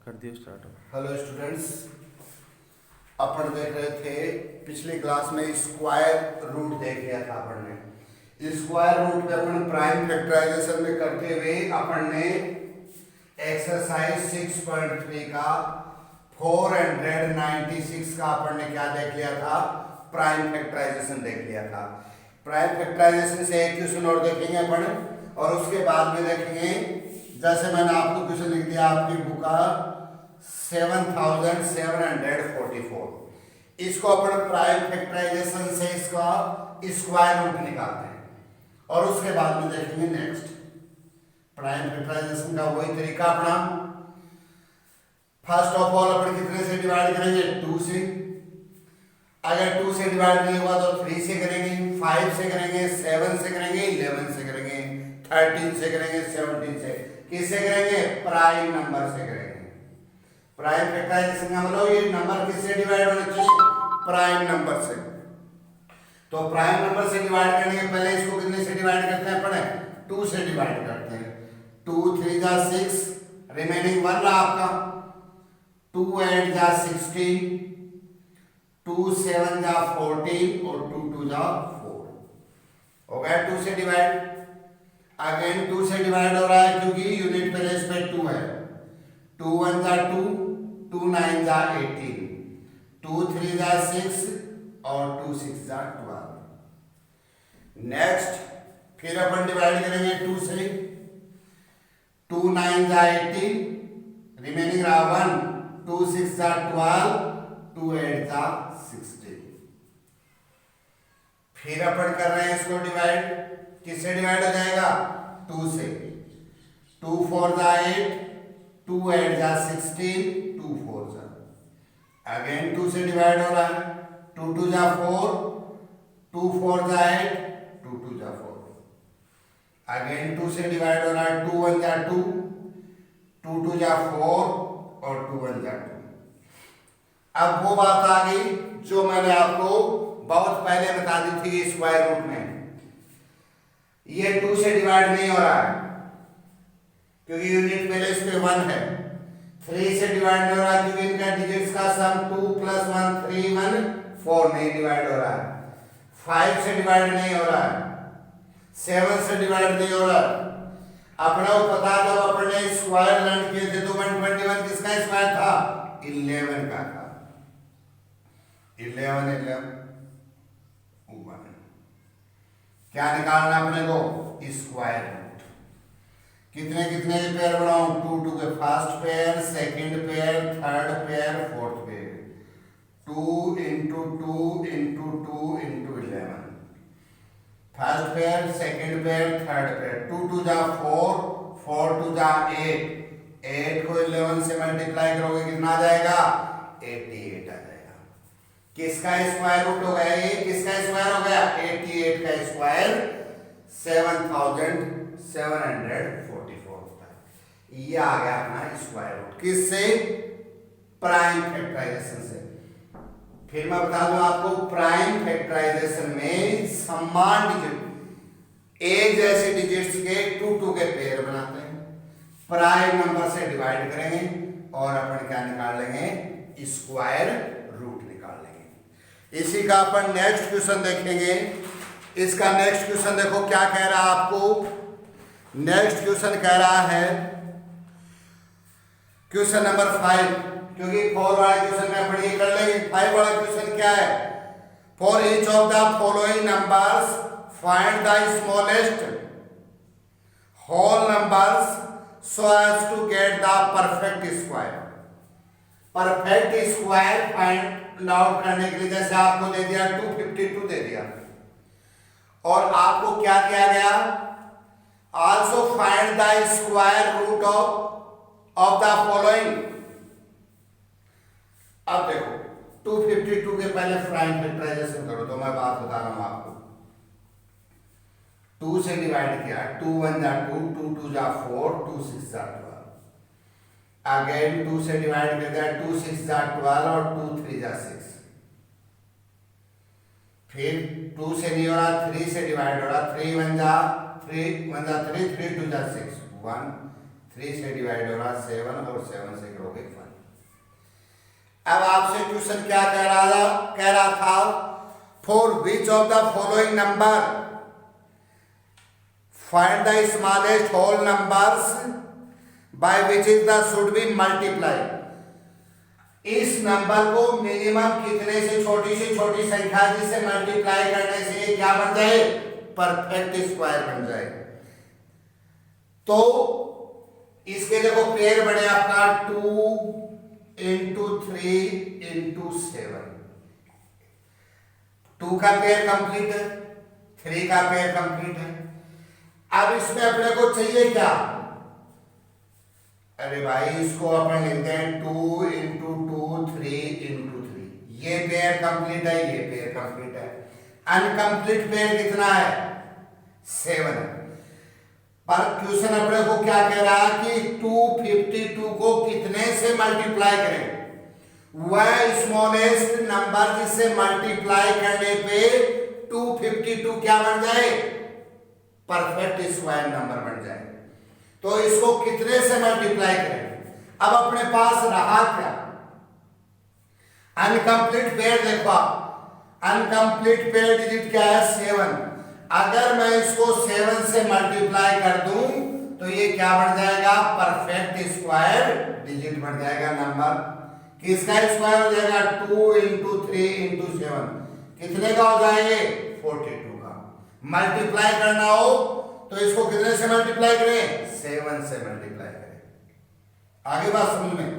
कर दियो start. Hello students, अपन देख रहे थे पिछली क्लास में स्क्वायर रूट देख लिया था अपन ने। स्क्वायर रूट पे अपन प्राइम फैक्टराइजेशन में करते हुए अपन ने एक्सरसाइज 6.3 का 496 का अपन ने क्या देख लिया था, प्राइम फैक्टराइजेशन देख लिया था। प्राइम फैक्टराइजेशन से एक क्वेश्चन और देखेंगे अपन, और उसके बाद में देखेंगे, जैसे मैंने आपको क्वेश्चन लिख दिया आपकी बुक का 7744, इसको अपन प्राइम फैक्टराइजेशन से इसका स्क्वायर रूट निकालते हैं, और उसके बाद में देखेंगे नेक्स्ट प्राइम फैक्टराइजेशन का वही तरीका अपना। फर्स्ट ऑफ ऑल अपन कितने से डिवाइड करेंगे, 2 से। अगर 2 से डिवाइड नहीं हुआ तो 3 से करेंगे, 5 से करेंगे, 7 से करेंगे, 11 से करेंगे, 13 से करेंगे, 17 से। किससे करेंगे, प्राइम नंबर से करेंगे। प्राइम फैक्टराइजेशन का मतलब ये नंबर किससे डिवाइड होना चाहिए, प्राइम नंबर से। तो प्राइम नंबर से डिवाइड करने के पहले इसको कितने से डिवाइड करते हैं अपन, 2 से डिवाइड करते हैं। 2 3 जा 6, रिमेनिंग 1 रहा आपका। 2 8 जा 16, 2 7 जा 14 और 2 2 जा 4 हो गया 2 से डिवाइड। अगेन 2 से डिवाइड हो रहा है क्योंकि यूनिट प्लेस पे 2 है। 2 1 जा 2, 2 9 जा 18, 2 3 जा 6 और 2 6 जा 12। नेक्स्ट फिर अपन डिवाइड करेंगे 2 से। 2 9 जा 18, रिमेनिंग रहा 1, 2 6 जा 12, 2 8 जा 16। फिर अपन कर रहे हैं इसको डिवाइड, किससे डिवाइड हो जाएगा, 2 से। 2 4 जा 8, 2 8 जा 16, 2 4 जा। अगेन 2 से डिवाइड हो रहा है, 2 2 जा 4, 2 4 जा 8, 2 2 जा 4। अगेन 2 से डिवाइड हो रहा है, 2 1 जा 2, 2 2 जा 4 और 2 1 जा 2। अब वो बात आ गई जो मैंने आपको बहुत पहले बता दी थी स्क्वायर रूट में। ये 2 से डिवाइड नहीं हो रहा है क्योंकि यूनिट प्लेस पे 1 है। 3 से डिवाइड नहीं हो रहा है क्योंकि इनका डिजिट्स का सम 2 + 1 3 1 4 नहीं डिवाइड हो रहा है। 5 से डिवाइड नहीं हो रहा है, 7 से डिवाइड नहीं हो रहा है। अपना को पता जब अपने स्क्वायर लर्न किए थे तो 121 किसका स्क्वायर था, 11 का था। 11 11 1 क्या निकालना अपने को, स्क्वायर रूट। कितने कितने के पेयर बनाओ, 2 2 के first pair, second pair, third pair, fourth pair. 2 × 2 × 2 × 11। First pair, second pair, third pair. 2 2 जा 4, 4 2 जा 8, 8 को 11 से मल्टीप्लाई करोगे कितना आ जाएगा, 88 आ जाएगा। किसका स्क्वायर रूट हो गया, ये किसका स्क्वायर हो गया, 88 का स्क्वायर 7744 होता है। ये आ गया अपना स्क्वायर रूट, किससे, प्राइम फैक्टराइजेशन से। फिर मैं बता दूं आपको, प्राइम फैक्टराइजेशन में समान डिजिट, एक जैसे डिजिट्स के 2 2 के पेयर बनाते हैं, प्राइम नंबर से डिवाइड करेंगे और अपन क्या निकाल लेंगे, स्क्वायर रूट निकाल लेंगे। इसी का अपन नेक्स्ट क्वेश्चन देखेंगे। इसका नेक्स्ट क्वेश्चन देखो क्या कह रहा है आपको। नेक्स्ट क्वेश्चन कह रहा है क्वेश्चन नंबर 5, क्योंकि 4 वाला क्वेश्चन में अपन ये कर लेंगे। 5 वाला क्वेश्चन क्या है, for each of the following numbers find the smallest whole numbers so as to get the perfect square. Perfect square find out करने के लिए जैसे आपको दे दिया 252 दे दिया, और आपको क्या किया गया, also find the square root of the following. अब देखो 252 के पहले प्राइम फैक्टराइजेशन करो, तो मैं बात बता रहा हूं आपको। 2 से डिवाइड किया, 2 1 जा 2, 2 2 जा 4, 2 6 जा 12। अगेन 2 से डिवाइड कर दिया, 2 6 जा 12 और 2 3 जा 6। फिर 2 से नहीं हो रहा, 3 से डिवाइड हो रहा, 3 1 जा 3, 1 जा 3, 3 2 जा 6, 1 3 से डिवाइड हो रहा 7 और 7 से करोगे 1। अब आपसे क्वेश्चन क्या कह रहा था, for which of the following number find the smallest whole numbers by which is the should be multiply. इस नंबर को मिनिमम कितने से छोटी संख्या जिसे मल्टीप्लाई करने से ये क्या बन जाए, परफेक्ट स्क्वायर बन जाए। तो इसके देखो पेयर बने आपका 2 इंटू 3 इंटू 7। 2 का पेयर कंप्लीट है, 3 का पेयर कंप्लीट है। अब इसमें अपने को चाहिए क्या, अरे भाई इसको अपन लिखते हैं 2 इंटू 2 3 इंटू 3। ये पेयर कंप्लीट है, ये पेयर कंप्लीट है। अनकंप्लीट पेयर कितना है, 7 है। पर क्वेश्चन अपने को क्या कह रहा है कि 252 को कितने से मल्टीप्लाई करें, वह स्मॉलेस्ट नंबर जिससे मल्टीप्लाई करने पे 252 क्या बन जाए, परफेक्ट स्क्वायर नंबर बन जाए। तो इसको कितने से मल्टीप्लाई करें। अब अपने पास रहा क्या, अनकंप्लीट पेयर। देखो अनकंप्लीट पेयर डिजिट क्या है, 7। अगर मैं इसको 7 से मल्टीप्लाई कर दूं तो ये क्या बन जाएगा, परफेक्ट स्क्वायर डिजिट बन जाएगा नंबर। किसका स्क्वायर हो जाएगा, 2 इंटू 3 इंटू 7। कितने का हो जाएगा, 42 का। मल्टीप्लाई करना हो तो इसको कितने से मल्टीप्लाई करें, 7 से मल्टीप्लाई करें। आगे बात समझ में।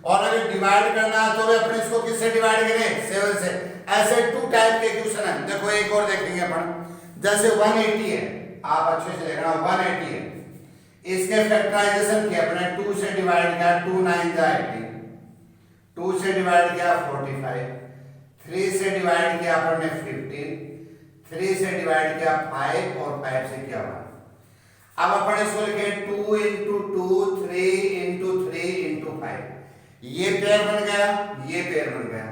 और अगर डिवाइड करना है तो भी अपने इसको किससे डिवाइड करें, 7 से। ऐसे 2 टाइप के क्वेश्चन है। देखो एक और देखेंगे अपन, जैसे 180 है, आप अच्छे से देखना 180 है, इसके फैक्टराइजेशन किया अपने, 2 से डिवाइड किया 2 9 जा 18, 2 से डिवाइड किया 45, 3 से डिवाइड किया अपन ने 15, 3 से डिवाइड किया 5 और 5 से किया 1। अब अपन इसको लिखे 2 इंटू 2 3 इंटू 3 इंटू 5। ये पेयर बन गया, ये पेयर बन गया।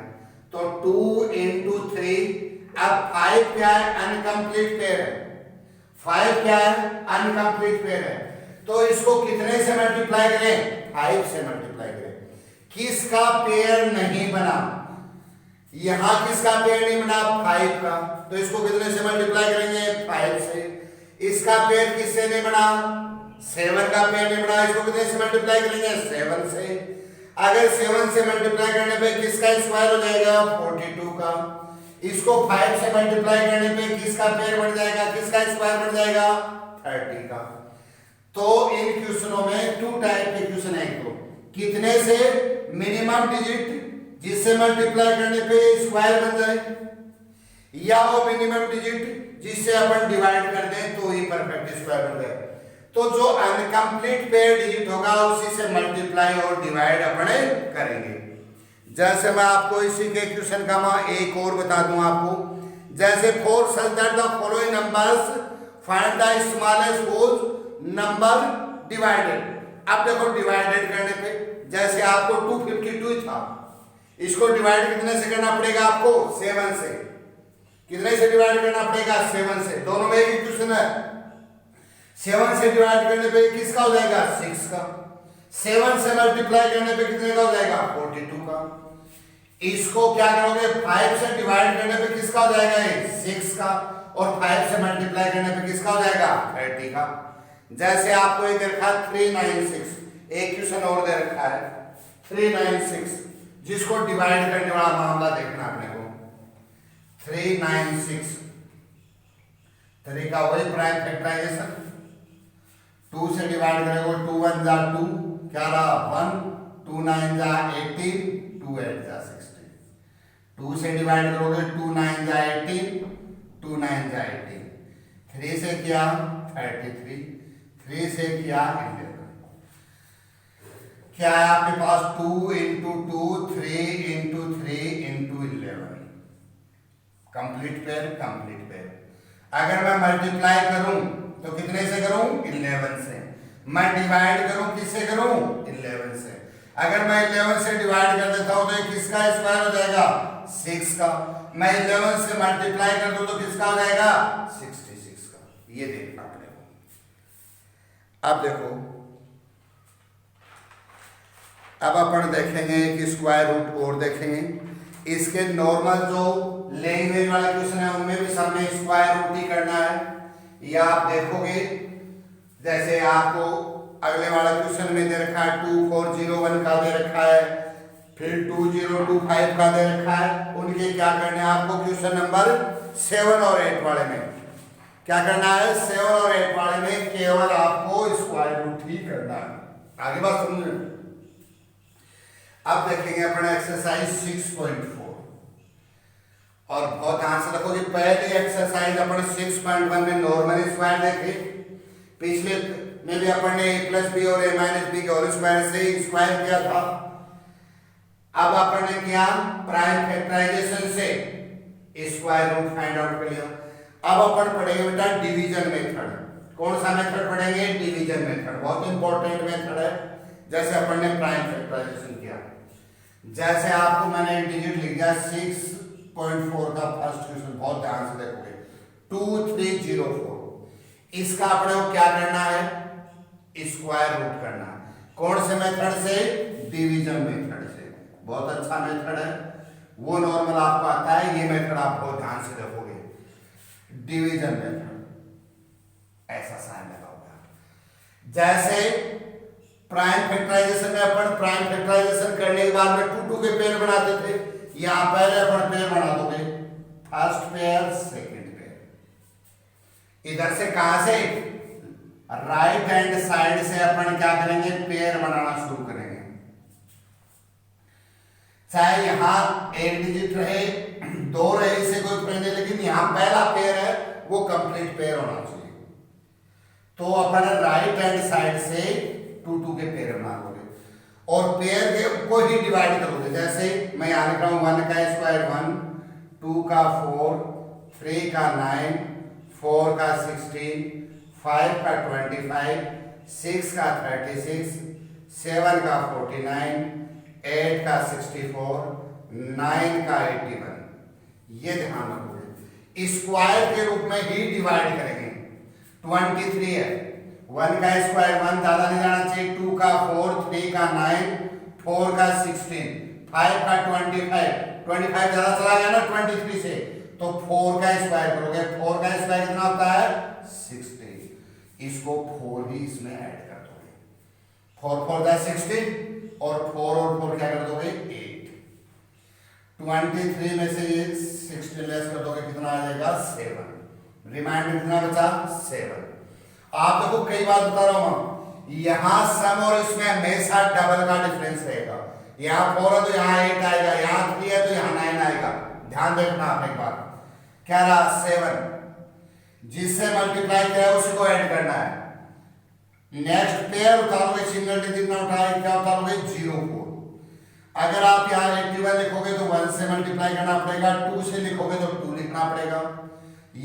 तो 2 इंटू 3। अब 5 क्या है, अनकंप्लीट पेयर है। 5 क्या है, अनकंप्लीट पेयर है। तो इसको कितने से मल्टीप्लाई करें, 5 से मल्टीप्लाई करें। किसका पेयर नहीं बना, यहां किसका पेयर नहीं बना, 5 का। तो इसको कितने से मल्टीप्लाई करेंगे, 5 से। इसका पेयर किससे नहीं बना, 7 का पेयर नहीं बना, इसको कितने से मल्टीप्लाई करेंगे, 7 से। अगर 7 से मल्टीप्लाई करने पे किसका स्क्वायर हो जाएगा, 42 का। इसको 5 से मल्टीप्लाई करने पे किसका पेयर बन जाएगा, किसका स्क्वायर बन जाएगा, 30 का। तो इन क्वेश्चनों में 2 टाइप के क्वेश्चन है। तो कितने से मिनिमम डिजिट जिससे मल्टीप्लाई करने पे स्क्वायर बन जाए, या वो मिनिमम डिजिट जिससे अपन डिवाइड कर दें तो ही परफेक्ट स्क्वायर बन जाए। तो जो अनकंप्लीट पेयर डिजिट होगा उसी से मल्टीप्लाई और डिवाइड अपने करेंगे। जैसे मैं आपको इसी के क्वेश्चन का मैं एक और बता दूं आपको, जैसे 4 such that the following numbers find the smallest whole number divided। अब देखो डिवाइडेड करने पे, जैसे आपको 252 था, इसको डिवाइड कितने से करना पड़ेगा आपको, 7 से। कितने से डिवाइड करना पड़ेगा, 7 से। दोनों में एक क्वेश्चन है। 7 से डिवाइड करने पे किसका हो जाएगा, 6 का। 7 से मल्टीप्लाई करने पे कितने का हो जाएगा, 42 का। इसको क्या करोगे, 5 से डिवाइड करने पे किसका हो जाएगा, 6 का। और 5 से मल्टीप्लाई करने पे किसका हो जाएगा, 30 का। जैसे आपको एक रखा 396, एक क्वेश्चन और दे रखा है 396, जिसको डिवाइड करने वाला मामला देखना अपने को। 396 तरीका वही प्राइम फैक्टराइजेशन, 2 से डिवाइड करेंगे 2 1 जा 2, क्या रहा 1, 2 9 जा 18, 2 8 जा 16। 2 से डिवाइड करोगे 2 9 जा 18, 2 9 जा 18, 3 से किया 33, 3 से किया 11। क्या है आपके पास, 2 into 2 3 into 3 into 11। Complete pair, complete pair. अगर मैं मल्टीप्लाई करूं तो कितने से करूं, 11 से। मैं डिवाइड करूं किससे करूं, 11 से। अगर मैं 11 से डिवाइड कर देता हूं तो किसका स्क्वायर हो जाएगा, 6 का। मैं 11 से मल्टीप्लाई कर दूं तो किसका हो जाएगा, 66 का। ये देखना पड़ेगा। अब देखो अब अपन देखेंगे कि स्क्वायर रूट और देखेंगे। इसके नॉर्मल जो लैंग्वेज वाला क्वेश्चन है उनमें भी सब में स्क्वायर रूट ही करना है। या आप देखोगे जैसे आपको अगले वाला क्वेश्चन में दे रखा है 2401 का दे रखा है, फिर 2025 का दे रखा है। उनके क्या करना है आपको क्वेश्चन नंबर 7 और 8 वाले में क्या करना है, 7 और 8 वाले में केवल आपको स्क्वायर रूट ही करना है। आगे बात समझ। अब देखेंगे अपना एक्सरसाइज 6.4 और बहुत ध्यान से देखो कि पहली एक्सरसाइज अपन 6.1 में नॉर्मल स्क्वायर देखे, पिछले में भी अपन ने a प्लस बी और a माइनस बी के होल स्क्वायर से स्क्वायर किया था। अब अपन ने किया प्राइम फैक्टराइजेशन से स्क्वायर रूट फाइंड आउट कर लिया। अब अपन पढ़ेंगे बेटा डिवीजन मेथड। कौन सा मेथड पढ़ेंगे, डिवीजन मेथड, बहुत इंपॉर्टेंट मेथड है। जैसे अपन ने प्राइम फैक्टराइजेशन किया, जैसे आपको मैंने एक डिजिट लिख दिया 6.4 का फर्स्ट क्वेश्चन, बहुत ध्यान से देखोगे 2304। इसका अपने को क्या करना है, स्क्वायर रूट करना। कौन से मेथड से, डिवीजन मेथड से। बहुत अच्छा मेथड है, वो नॉर्मल आपको आता है। ये मेथड आप बहुत ध्यान से देखोगे, डिवीजन मेथड ऐसा साइन लगा होगा। जैसे प्राइम फैक्टराइजेशन में अपन प्राइम फैक्टराइजेशन करने के बाद में 2 के पेयर बनाते थे। यहां पहले अपन पेयर बना दोगे, फर्स्ट पेयर सेकंड पेयर। इधर से कहां से, राइट हैंड साइड से अपन क्या करेंगे, पेयर बनाना शुरू करेंगे। चाहे यहां एक डिजिट रहे, 2 रहे, इसे कोई फर्क नहीं, लेकिन यहां पहला पेयर है वो कंप्लीट पेयर होना चाहिए। तो अपन राइट हैंड साइड से 2 के पेयर बना लोगे और पेयर के को ही डिवाइड करोगे। जैसे मैं यहां लिख रहा हूं 1 का स्क्वायर 1, 2 का 4, 3 का 9, 4 का 16, 5 का 25, 6 का 36, 7 का 49, 8 का 64, 9 का 81। ये ध्यान रखोगे, स्क्वायर के रूप में ही डिवाइड करेंगे। 23 है, 1 का स्क्वायर 1 ज्यादा नहीं जाना चाहिए, 2 का 4, 3 का 9, 4 का 16, 5 का 25, 25 ज्यादा चला गया ना 23 से, तो 4 का स्क्वायर करोगे। 4 का स्क्वायर कितना होता है, 60। इसको 4 ही इसमें ऐड कर दोगे। 4 4 का 16 और 4 क्या कर दोगे, 8। 23 में से ये 16 लेस कर दोगे, कितना आ जाएगा, 7। रिमाइंडर कितना बचा, 7। आप देखो कई बार बता रहा हूं, यहां सम और इसमें हमेशा डबल का डिफरेंस रहेगा। यहां 4 है तो यहां 8 आएगा, यहां 3 है तो यहां 9 आएगा। ध्यान देखना आप एक बार, क्या रहा, 7। जिससे मल्टीप्लाई किया है उसी को ऐड करना है। नेक्स्ट पेयर उतारोगे, सिंगल डिजिट में उठाए, क्या उतारोगे, 0 4। अगर आप यहां 81 लिखोगे तो 1 से मल्टीप्लाई करना पड़ेगा, 2 से लिखोगे तो 2 लिखना पड़ेगा।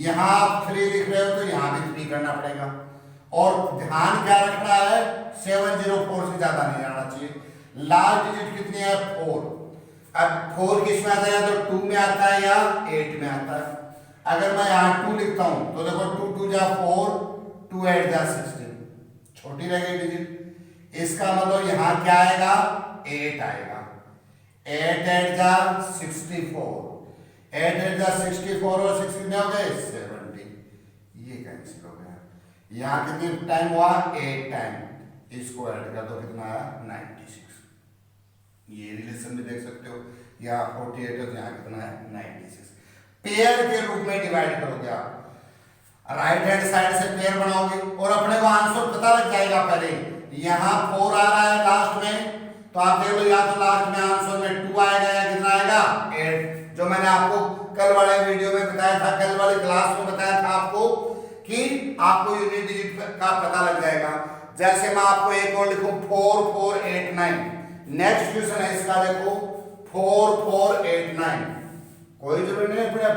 यहां आप 3 लिख रहे हो तो यहां भी 3 करना पड़ेगा। और ध्यान क्या रखना है, 704 से ज्यादा नहीं आना चाहिए। लास्ट डिजिट कितनी है, 4। अब 4 किस में आता है, तो 2 में आता है या 8 में आता है। अगर मैं यहाँ 2 लिखता हूं तो देखो 2 2 जा 4, 2 8 जा 16, छोटी रह गई डिजिट। इसका मतलब यहाँ क्या आएगा, 8 आएगा। 8 8 जा 64, 8 8 जा 64 और 6 कितने हो गए, 70। ये कैंसिल हो गया। यहाँ कितनी टाइम हुआ, 8 टाइम। इसको ऐड कर दो, कितना आया, 96। ये रिलेशन भी देख सकते हो, यहाँ 48 है तो यहाँ कितना है, 96। पेयर के रूप में डिवाइड करोगे आप, राइट हैंड साइड से पेयर बनाओगे और अपने को आंसर पता लग जाएगा। पहले यहाँ 4 आ रहा है लास्ट में, तो आप देख लो, या तो लास्ट में आंसर में 2 आएगा या कितना आएगा, 8। जो मैंने आपको कल वाले वीडियो में बताया था, कल वाली क्लास में बताया था आपको कि आपको यूनिट डिजिट का पता लग जाएगा। जैसे मैं आपको एक और लिखूं 4 4 8 9, नेक्स्ट क्वेश्चन है इसका, देखो 4 4 8 9। कोई जरूरी नहीं है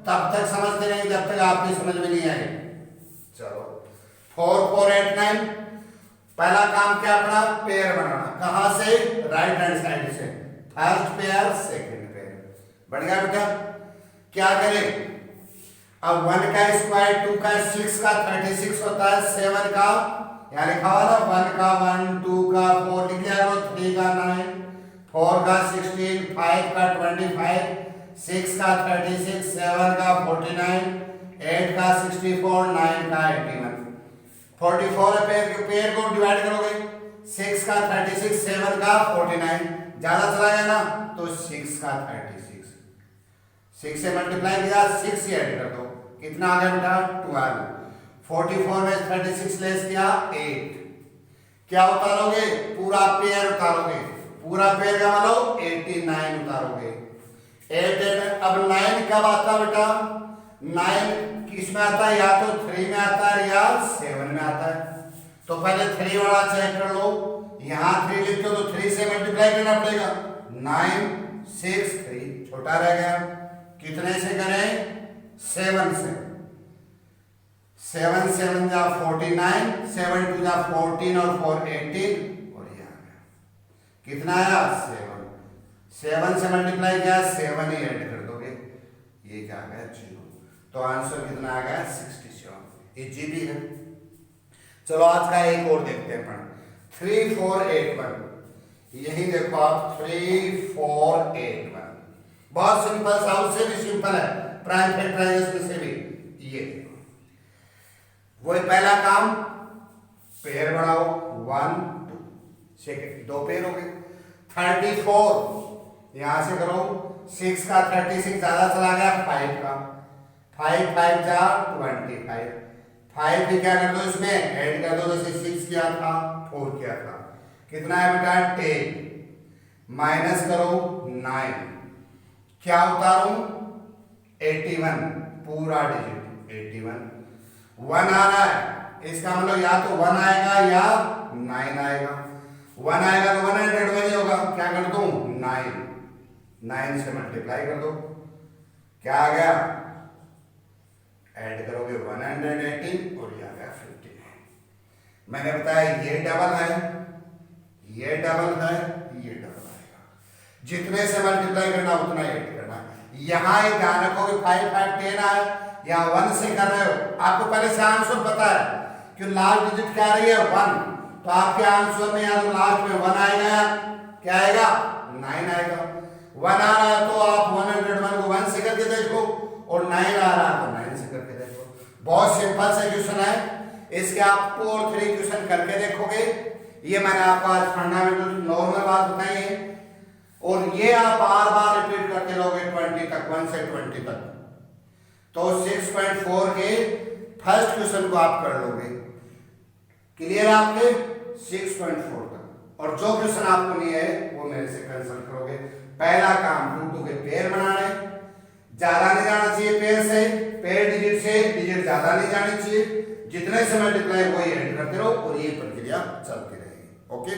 तब तक समझते रहेंगे जब तक आपकी समझ में नहीं आए। चलो 4 4 8 9, पहला काम क्या अपना, पेयर बनाना। कहां से, राइट हैंड साइड से, फर्स्ट पेयर सेकंड पेयर। बढ़ गया बेटा। क्या करें, अब 1 का स्क्वायर 2 का 6 का 36 होता है, 7 का यहाँ लिखा हुआ ना 1 का 1, 2 का 4 लिख लिया करो, 3 का 9, 4 का 16, 5 का 25, 6 का 36, 7 का 49, 8 का 64, 9 का 81। 44 पेयर को डिवाइड करोगे, 6 का 36, 7 का 49, ज्यादा चला गया ना तो 6 का 36, 6 से मल्टीप्लाई किया, 6 ही ऐड कर दो, कितना आ गया बेटा 12। 44 में 36 लेस किया 8, क्या उतारोगे पूरा पेयर उतारोगे, पूरा पेयर का मतलब 89 उतारोगे। 8 अब 9 कब आता बेटा, 9 किस में आता है, या तो 3 में आता है या 7 में आता है। तो पहले 3 वाला चेक कर लो, यहाँ 3 लिखते हो तो 3 से मल्टीप्लाई करना पड़ेगा, 9 6 3 छोटा रह गया, कितने से करें 7 से, 7 7 जा 49, 7 2 जा 14 और 4 18 और ये आ गया, कितना आया 7, 7 से मल्टीप्लाई किया 7 ही ऐड कर दोगे, ये क्या आ गया 0। तो आंसर कितना आ गया 67, ये जीबी है। चलो आज का एक और देखते हैं अपन, 3 4 8 1, यही देखो आप 3 4 8 1, बहुत सिंपल सा, उससे भी सिंपल है प्राइम फैक्टराइजेशन से भी। ये देखो वही पहला काम, पेयर बढ़ाओ 1 2, सेकंड 2 पेयर हो गए। 34 यहां से करो, 6 का 36 ज्यादा चला गया 5 का, 5 5 जा 25, 5 भी क्या कर दो इसमें ऐड कर दो, जैसे 6 किया था 4 किया था, कितना है बेटा 10, माइनस करो 9, क्या उतारूं 81, पूरा डिजिट 81, 1 आ रहा है, इसका मतलब या तो 1 आएगा या 9 आएगा, 1 आएगा तो 100 में नहीं होगा, क्या कर दूं 9 से मल्टीप्लाई कर दो, क्या आ गया ऐड करोगे 118 और ये आ गया 59। मैंने बताया ये डबल है, ये डबल है, ये डबल आएगा, जितने से मल्टीप्लाई करना उतना ऐड करना। यहाँ ही ध्यान रखो कि 5 5 10 आए, यहाँ 1 से कर रहे हो, आपको पहले से आंसर पता है कि लास्ट डिजिट क्या आ रही है 1, तो आपके आंसर में या तो लास्ट में 1 आएगा, क्या आएगा 9 आएगा। 1 आ रहा है तो आप 101 को 1 से करके देखो, और 9 आ रहा है तो 9 से करके देखो। बहुत सिंपल सा क्वेश्चन है, इसके आप 2 और 3 क्वेश्चन करके देखोगे। ये मैंने आपको आज फंडामेंटल नॉर्मल बात बताई है, और ये आप बार बार रिपीट करते रहोगे 20 तक, 1 से 20 तक, तो 6.4 के फर्स्ट क्वेश्चन को आप कर लोगे, क्लियर आपके 6.4 तक। और जो क्वेश्चन आपको नहीं है वो मेरे से कंसल्ट करोगे। पहला काम 2 2 के पेयर बनाने, ज्यादा नहीं जाना चाहिए पेयर से, पेयर डिजिट से डिजिट ज्यादा नहीं जानी चाहिए, जितने से मल्टीप्लाई वही ऐड करते रहो और ये प्रक्रिया चलती रहेगी। ओके।